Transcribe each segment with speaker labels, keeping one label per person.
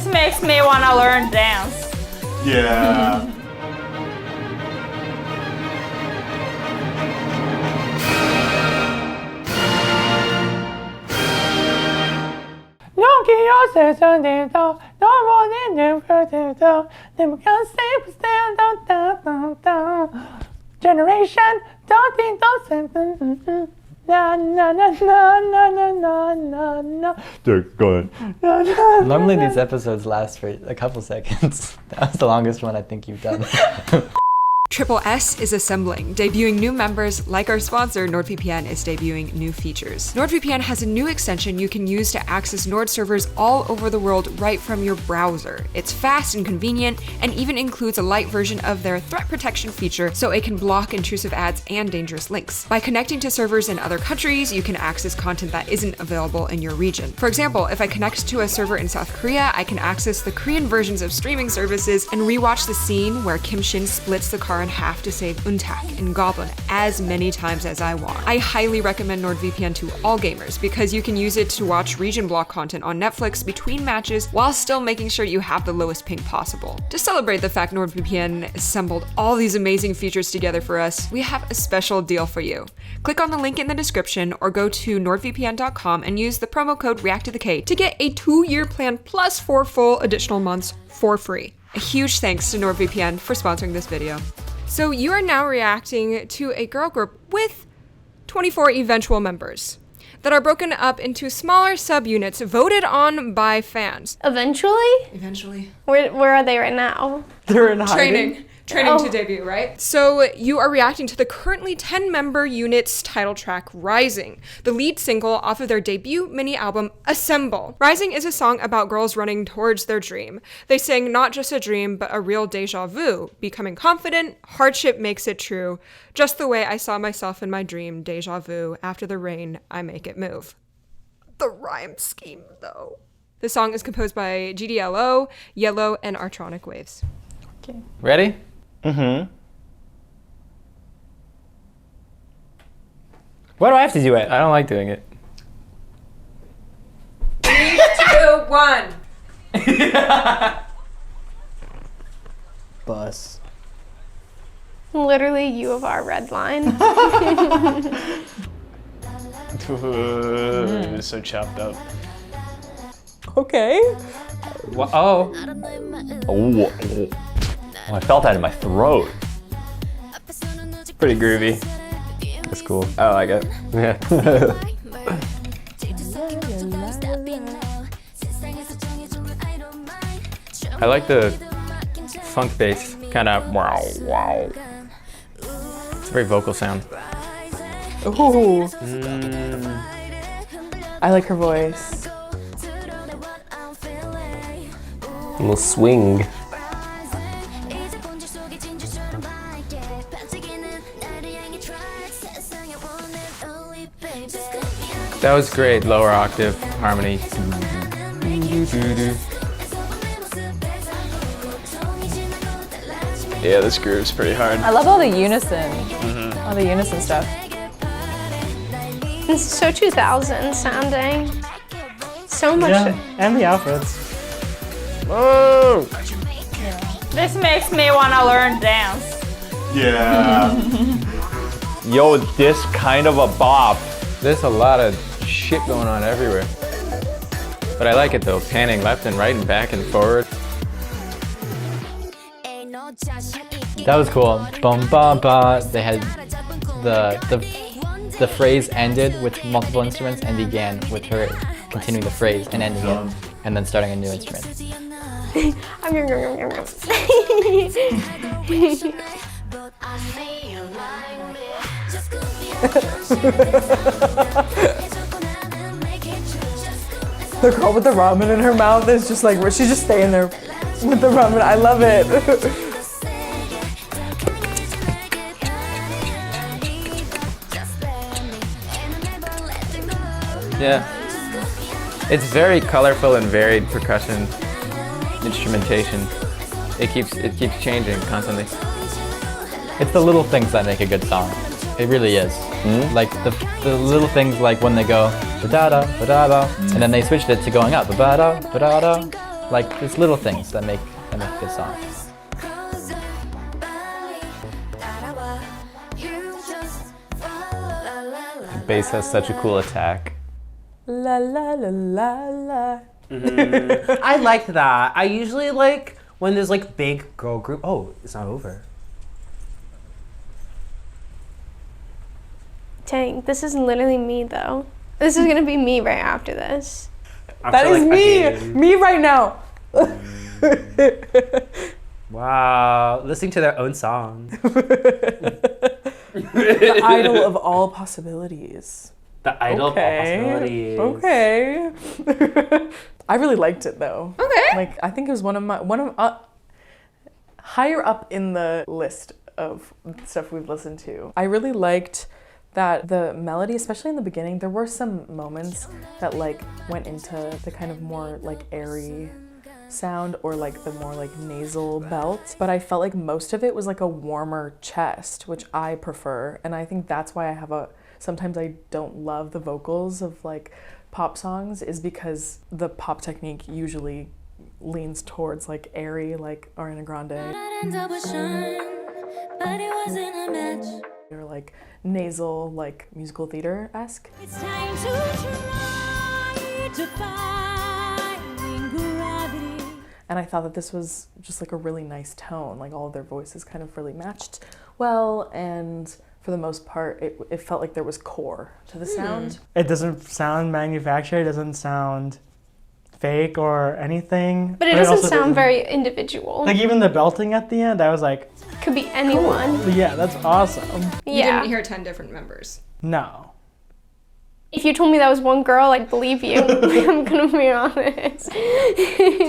Speaker 1: This makes me wanna learn dance.
Speaker 2: Yeah.
Speaker 3: Generation, don't think those na na na na na na na na.
Speaker 2: Go ahead.
Speaker 4: Normally these episodes last for a couple seconds. That was the longest one I think you've done.
Speaker 5: Triple S is assembling, debuting new members. Like our sponsor, NordVPN is debuting new features. NordVPN has a new extension you can use to access Nord servers all over the world right from your browser. It's fast and convenient, and even includes a light version of their threat protection feature so it can block intrusive ads and dangerous links. By connecting to servers in other countries, you can access content that isn't available in your region. For example, if I connect to a server in South Korea, I can access the Korean versions of streaming services and rewatch the scene where Kim Shin splits the car in half to save Untak in Goblin as many times as I want. I highly recommend NordVPN to all gamers because you can use it to watch region block content on Netflix between matches while still making sure you have the lowest ping possible. To celebrate the fact NordVPN assembled all these amazing features together for us, we have a special deal for you. Click on the link in the description or go to nordvpn.com and use the promo code REACTTOTHEK to get a 2-year plan plus 4 full additional months for free. A huge thanks to NordVPN for sponsoring this video. So you are now reacting to a girl group with 24 eventual members that are broken up into smaller subunits voted on by fans.
Speaker 6: Eventually? Where are they right now?
Speaker 3: They're in hiding.
Speaker 5: Training to debut, right? So you are reacting to the currently 10-member unit's title track, Rising, the lead single off of their debut mini-album, Assemble. Rising is a song about girls running towards their dream. They sing not just a dream, but a real deja vu, becoming confident, hardship makes it true, just the way I saw myself in my dream, deja vu, after the rain, I make it move. The rhyme scheme, though. The song is composed by GDLO, Yellow, and Artronic Waves.
Speaker 4: Okay. Ready?
Speaker 3: Mm-hmm. Why do I have to do it?
Speaker 4: I don't like doing it.
Speaker 5: 3, 2, 1.
Speaker 3: Bus.
Speaker 6: Literally U of R red line.
Speaker 2: It's so chopped up.
Speaker 3: Okay.
Speaker 4: Oh.
Speaker 2: Oh, I felt that in my throat.
Speaker 3: Pretty groovy.
Speaker 4: That's cool.
Speaker 3: I like it.
Speaker 4: Yeah. I like the funk bass, kind of wow, wow. It's a very vocal sound.
Speaker 3: Ooh. I like her voice.
Speaker 7: A little swing.
Speaker 4: That was great, lower octave harmony.
Speaker 2: Yeah, this groove's pretty hard.
Speaker 1: I love all the unison. All the unison stuff.
Speaker 6: It's so 2000 sounding. So much.
Speaker 3: Yeah, and the outfits.
Speaker 2: Oh!
Speaker 1: This makes me wanna learn dance.
Speaker 2: Yeah. Yo, this kind of a bop.
Speaker 4: There's a lot of shit going on everywhere. But I like it though, panning left and right and back and forward. That was cool. Bum ba ba. They had the phrase ended with multiple instruments and began with her continuing the phrase and ending it, and then starting a new instrument.
Speaker 3: The girl with the ramen in her mouth is just like, she's just staying there with the ramen. I love it.
Speaker 4: Yeah. It's very colorful and varied percussion instrumentation. It keeps changing constantly. It's the little things that make a good song. It really is. Like the little things, like when they go ba-da-da, ba-da-da, and then they switched it to going up ba-da-da, ba-da-da, Like, it's little things that make a good song.
Speaker 7: The bass has such a cool attack.
Speaker 3: La la la la la.
Speaker 8: I liked that. I usually like when there's like big girl group. Oh, it's not over.
Speaker 6: Dang, this is literally me though. This is gonna be me right after this.
Speaker 3: That is me! Me right now!
Speaker 8: Wow, listening to their own song.
Speaker 3: The idol of all possibilities.
Speaker 8: The idol of all possibilities.
Speaker 3: Okay. I really liked it though.
Speaker 5: Okay.
Speaker 3: Like I think it was one of higher up in the list of stuff we've listened to. I really liked that the melody, especially in the beginning, there were some moments that like went into the kind of more like airy sound or like the more like nasal belt, but I felt like most of it was like a warmer chest, which I prefer, and I think that's why sometimes I don't love the vocals of like pop songs, is because the pop technique usually leans towards like airy, like Ariana Grande, or like nasal, like musical theater-esque. And I thought that this was just like a really nice tone, like all of their voices kind of really matched well, and for the most part it felt like there was core to the sound.
Speaker 9: It doesn't sound manufactured, it doesn't sound fake or anything.
Speaker 6: But it doesn't sound very individual.
Speaker 9: Like even the belting at the end, I was like,
Speaker 6: could be anyone.
Speaker 9: cool. Yeah, that's awesome.
Speaker 5: You
Speaker 6: Yeah.
Speaker 5: didn't hear 10 different members.
Speaker 9: No.
Speaker 6: If you told me that was one girl, I'd believe you. I'm gonna be honest.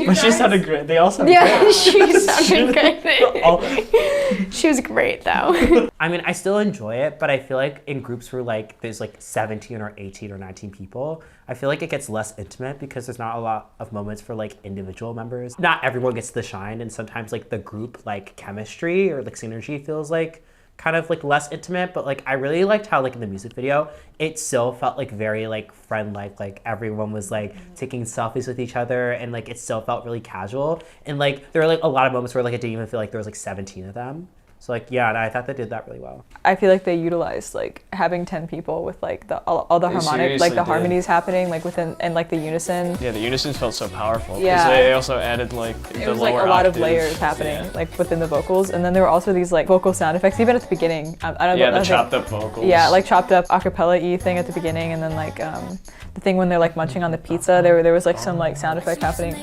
Speaker 9: But she sounded great. They all sounded
Speaker 6: Yeah,
Speaker 9: great.
Speaker 6: she sounded great. She was great though.
Speaker 8: I mean, I still enjoy it, but I feel like in groups where like there's like 17 or 18 or 19 people, I feel like it gets less intimate because there's not a lot of moments for like individual members. Not everyone gets the shine, and sometimes like the group like chemistry or like synergy feels like kind of like less intimate. But like I really liked how like in the music video it still felt like very like friend-like everyone was like taking selfies with each other, and like it still felt really casual, and like there were like a lot of moments where like it didn't even feel like there was like 17 of them. So like yeah, I thought they did that really well.
Speaker 3: I feel like they utilized like having 10 people with like all the harmonic, like the harmonies happening like within, and like the unison.
Speaker 2: Yeah, the unisons felt so powerful.
Speaker 3: Yeah.
Speaker 2: They also added like
Speaker 3: It
Speaker 2: the
Speaker 3: was like
Speaker 2: lower
Speaker 3: a lot of
Speaker 2: octaves.
Speaker 3: layers happening
Speaker 2: Yeah.
Speaker 3: like within the vocals, and then there were also these like vocal sound effects even at the beginning. I don't know.
Speaker 2: Yeah, the
Speaker 3: I think-
Speaker 2: chopped up vocals.
Speaker 3: Yeah, like chopped up acapella-y thing at the beginning, and then like the thing when they're like munching on the pizza, there was like some like sound effect happening.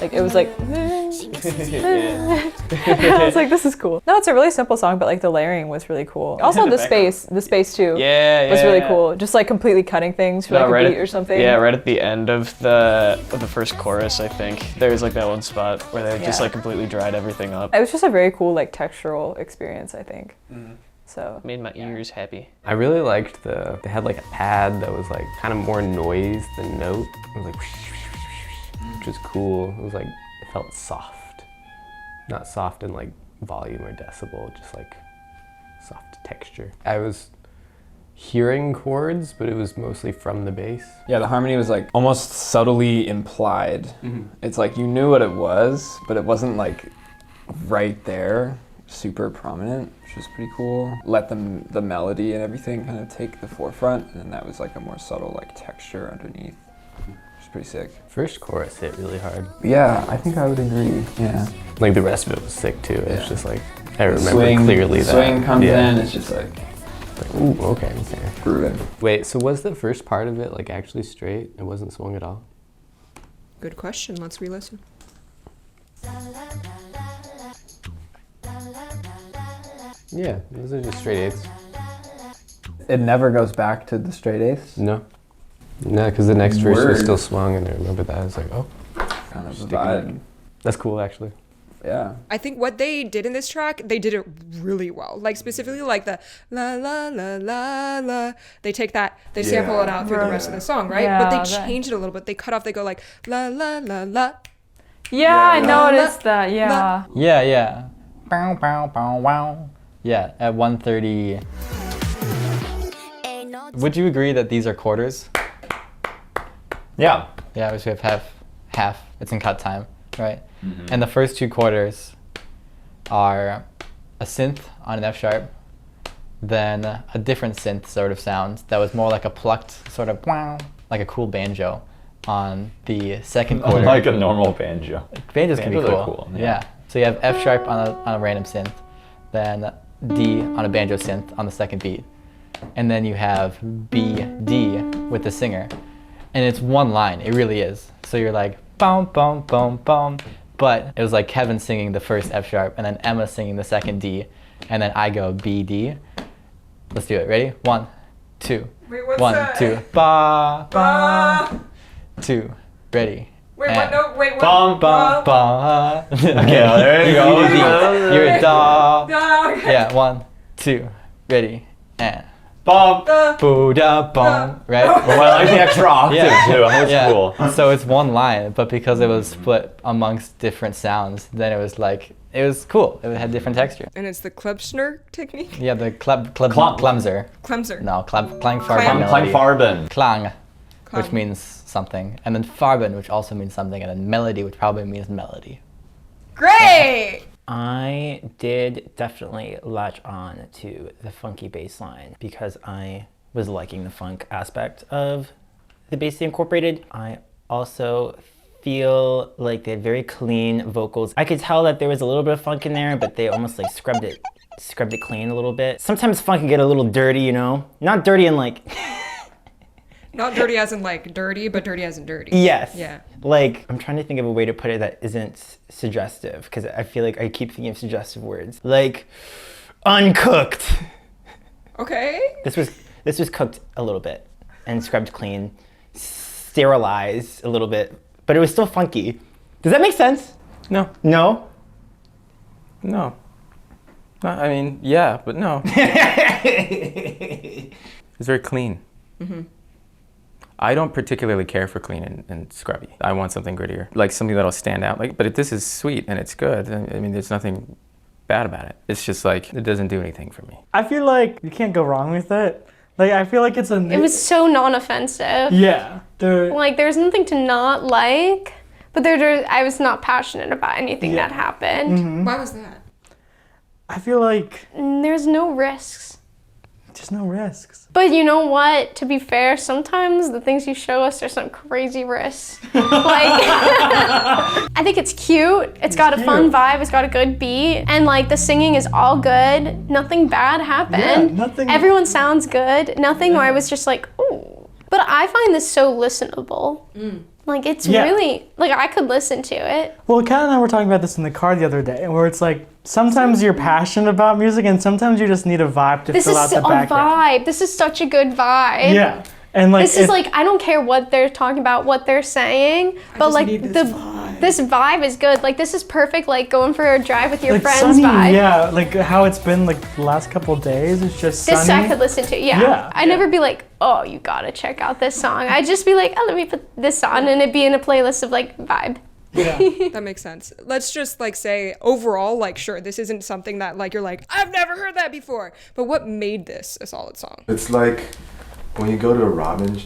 Speaker 3: Like it was like I was like, this is cool. No, it's a really simple song, but like the layering was really cool. Also the space too.
Speaker 2: Yeah,
Speaker 3: was really cool. Just like completely cutting things for like a beat or something.
Speaker 2: Yeah, right at the end of the first chorus, I think there's like that one spot where they just
Speaker 3: Yeah.
Speaker 2: like completely dried everything up.
Speaker 3: It was just a very cool like textural experience, I think. So
Speaker 2: Made my ears happy.
Speaker 7: I really liked they had like a pad that was like kind of more noise than note. It was like, which was cool. It was like, it felt soft. Not soft in like volume or decibel, just like soft texture. I was hearing chords, but it was mostly from the bass.
Speaker 10: Yeah, the harmony was like almost subtly implied. It's like you knew what it was, but it wasn't like right there, super prominent, which was pretty cool. Let the melody and everything kind of take the forefront, and then that was like a more subtle like texture underneath, which is pretty sick.
Speaker 7: First chorus hit really hard.
Speaker 10: Yeah, I think I would agree. Yeah.
Speaker 7: Like the rest of it was sick too. It's just like, I remember
Speaker 10: Swing,
Speaker 7: clearly that.
Speaker 10: swing comes
Speaker 7: yeah.
Speaker 10: in, it's just like
Speaker 7: Ooh, okay.
Speaker 10: grooving.
Speaker 7: Wait, so was the first part of it like actually straight? It wasn't swung at all?
Speaker 5: Good question. Let's re-listen.
Speaker 7: Yeah, those are just straight eighths.
Speaker 10: It never goes back to the straight eighths.
Speaker 7: No. No, because the next verse was
Speaker 10: Word.
Speaker 7: still swung, and I remember that. I was like, oh,
Speaker 10: Kind of a
Speaker 7: sticking
Speaker 10: vibe.
Speaker 7: it. That's cool, actually.
Speaker 10: Yeah.
Speaker 5: I think what they did in this track, they did it really well. Like specifically like the la la la la la. They take that, they sample it out through the rest of the song, right? But
Speaker 3: Yeah,
Speaker 5: they
Speaker 3: right.
Speaker 5: change it a little bit. They cut off, they go like la la la la.
Speaker 3: yeah, I noticed that. Yeah.
Speaker 4: Yeah. Bow, bow, bow, wow. Yeah, at 1:30. Would you agree that these are quarters?
Speaker 2: Yeah.
Speaker 4: Yeah, we should have half. It's in cut time. right? And the first 2 quarters are a synth on an F sharp, then a different synth sort of sound that was more like a plucked sort of wow, like a cool banjo on the second quarter.
Speaker 2: Like a normal banjo.
Speaker 4: Banjos can be
Speaker 2: Banjos are
Speaker 4: cool.
Speaker 2: cool,
Speaker 4: Yeah.
Speaker 2: yeah.
Speaker 4: So you have F sharp on a random synth, then D on a banjo synth on the second beat, and then you have B, D with the singer. And it's one line, it really is. So you're like, boom, boom, boom, boom. But it was like Kevin singing the first F sharp, and then Emma singing the second D, and then I go B, D. Let's do it, ready? 1, 2.
Speaker 5: Wait, what's
Speaker 4: 1,
Speaker 5: that?
Speaker 4: 2, ba, ba. 2, ready.
Speaker 5: Wait,
Speaker 4: and
Speaker 5: wait, what?
Speaker 2: Bum,
Speaker 4: ba, ba.
Speaker 2: Okay, well, there you go.
Speaker 4: You're a da.
Speaker 5: No, okay.
Speaker 4: Yeah, 1, 2, ready, and
Speaker 2: Bum.
Speaker 4: boo da bum, right?
Speaker 2: Well, I like the extra octave too. That's cool.
Speaker 4: So it's one line, but because it was split amongst different sounds, then it was like it was cool. It had different texture.
Speaker 5: And it's the Klebschner technique?
Speaker 4: Yeah, the Klemser.
Speaker 5: Klemser.
Speaker 4: No, Klang
Speaker 2: Klangfarben.
Speaker 4: Klang, which means something, and then Farben, which also means something, and then melody, which probably means melody.
Speaker 5: Great!
Speaker 11: I did definitely latch on to the funky bass line because I was liking the funk aspect of the bass they incorporated. I also feel like they had very clean vocals. I could tell that there was a little bit of funk in there, but they almost like scrubbed it clean a little bit. Sometimes funk can get a little dirty, you know? Not dirty in like...
Speaker 5: Not dirty as in like dirty, but dirty as in dirty.
Speaker 11: Yes.
Speaker 5: Yeah.
Speaker 11: Like, I'm trying to think of a way to put it that isn't suggestive, because I feel like I keep thinking of suggestive words. Like, uncooked.
Speaker 5: Okay.
Speaker 11: This was cooked a little bit and scrubbed clean, sterilized a little bit, but it was still funky. Does that make sense?
Speaker 7: No.
Speaker 11: No?
Speaker 7: No. I mean, yeah, but no. It's very clean.
Speaker 5: Mm-hmm.
Speaker 7: I don't particularly care for clean and scrubby. I want something grittier, like something that'll stand out. Like, but this is sweet and it's good. I mean, there's nothing bad about it. It's just like, it doesn't do anything for me.
Speaker 9: I feel like you can't go wrong with it. Like, I feel like it's a...
Speaker 6: It was so non-offensive.
Speaker 9: Yeah.
Speaker 6: Like, there's nothing to not like, but I was not passionate about anything that happened.
Speaker 9: Mm-hmm.
Speaker 5: Why was that?
Speaker 9: I feel like...
Speaker 6: There's no risks.
Speaker 9: There's no risks.
Speaker 6: But you know what? To be fair, sometimes the things you show us are some crazy risks. Like, I think it's cute. It's got a fun vibe. It's got a good beat. And like the singing is all good. Nothing bad happened.
Speaker 9: Yeah, nothing.
Speaker 6: Everyone sounds good. Nothing where I was just like, ooh. But I find this so listenable. Like it's really, like I could listen to it.
Speaker 9: Well, Kat and I were talking about this in the car the other day, where it's like, sometimes you're passionate about music and sometimes you just need a vibe to fill out the background.
Speaker 6: This is a vibe. This is such a good vibe.
Speaker 9: Yeah. And like
Speaker 6: this is like, I don't care what they're talking about, what they're saying, but like this vibe is good. Like this is perfect, like going for a drive with your
Speaker 9: like
Speaker 6: friends
Speaker 9: sunny,
Speaker 6: vibe.
Speaker 9: Yeah, like how it's been like the last couple of days. It's just
Speaker 6: This
Speaker 9: sunny.
Speaker 6: I could listen to, yeah. I'd never be like, oh, you gotta check out this song. I'd just be like, oh, let me put this on, and it'd be in a playlist of like vibe.
Speaker 9: Yeah.
Speaker 5: That makes sense. Let's just like say overall, like sure, this isn't something that like you're like, I've never heard that before. But what made this a solid song?
Speaker 12: It's like when you go to a ramen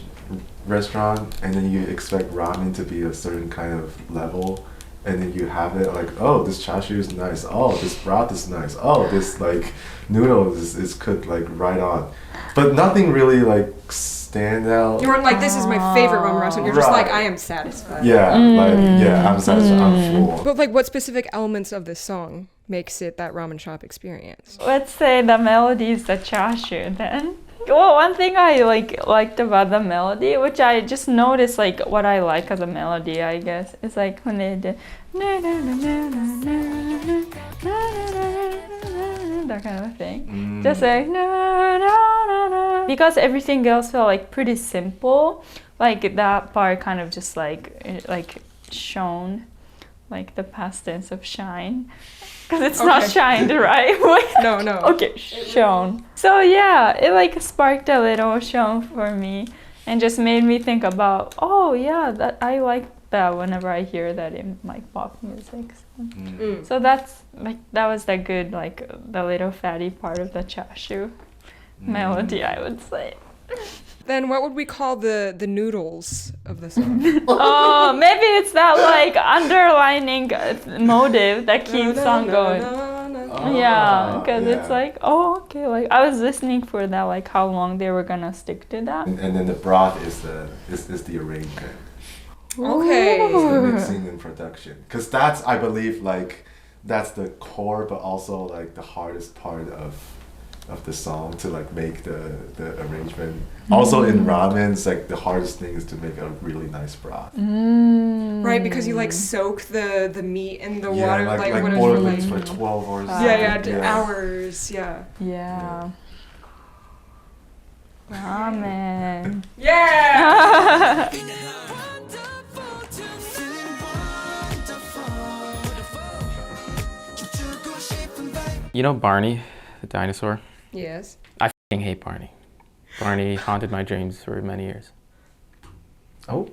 Speaker 12: restaurant and then you expect ramen to be a certain kind of level, and then you have it like, oh, this chashu is nice. Oh, this broth is nice. Oh, this like noodle is cooked like right on. But nothing really like stand out.
Speaker 5: You weren't like, this is my favorite ramen restaurant. You're just like, I am satisfied.
Speaker 12: Yeah, I'm satisfied. I'm full.
Speaker 5: But like, what specific elements of this song makes it that ramen shop experience?
Speaker 1: Let's say the melody is the chashu then. Well, one thing I liked about the melody, which I just noticed, like what I like as a melody, I guess, is like when they did that kind of thing. Just like because everything else felt like pretty simple. Like that part kind of just like shone, like the past tense of shine. Because it's not shined, right?
Speaker 5: No.
Speaker 1: Okay, shone. So yeah, it like sparked a little shone for me and just made me think about, oh yeah, that I like that whenever I hear that in like pop music. So that's like, that was the good, like the little fatty part of the chashu melody, I would say.
Speaker 5: Then what would we call the noodles of the song?
Speaker 1: Oh, maybe it's that like underlining motive that keeps on going. Yeah, because it's like, oh, okay. Like I was listening for that, like how long they were gonna stick to that.
Speaker 12: And then the broth is the arrangement.
Speaker 5: Okay.
Speaker 12: It's the mixing and production. Because that's, I believe, like, that's the core, but also, like, the hardest part of the song to, like, make the arrangement. Also, in ramen, it's, like, the hardest thing is to make a really nice broth.
Speaker 5: Right, because you, like, soak the meat in the water,
Speaker 12: like
Speaker 5: whatever,
Speaker 12: boil
Speaker 5: like,
Speaker 12: it for 12 hours.
Speaker 5: hours, yeah.
Speaker 1: Yeah. Ramen.
Speaker 5: Yeah!
Speaker 7: You know Barney, the dinosaur?
Speaker 5: Yes.
Speaker 7: I f***ing hate Barney. Barney haunted my dreams for many years.
Speaker 4: Oh.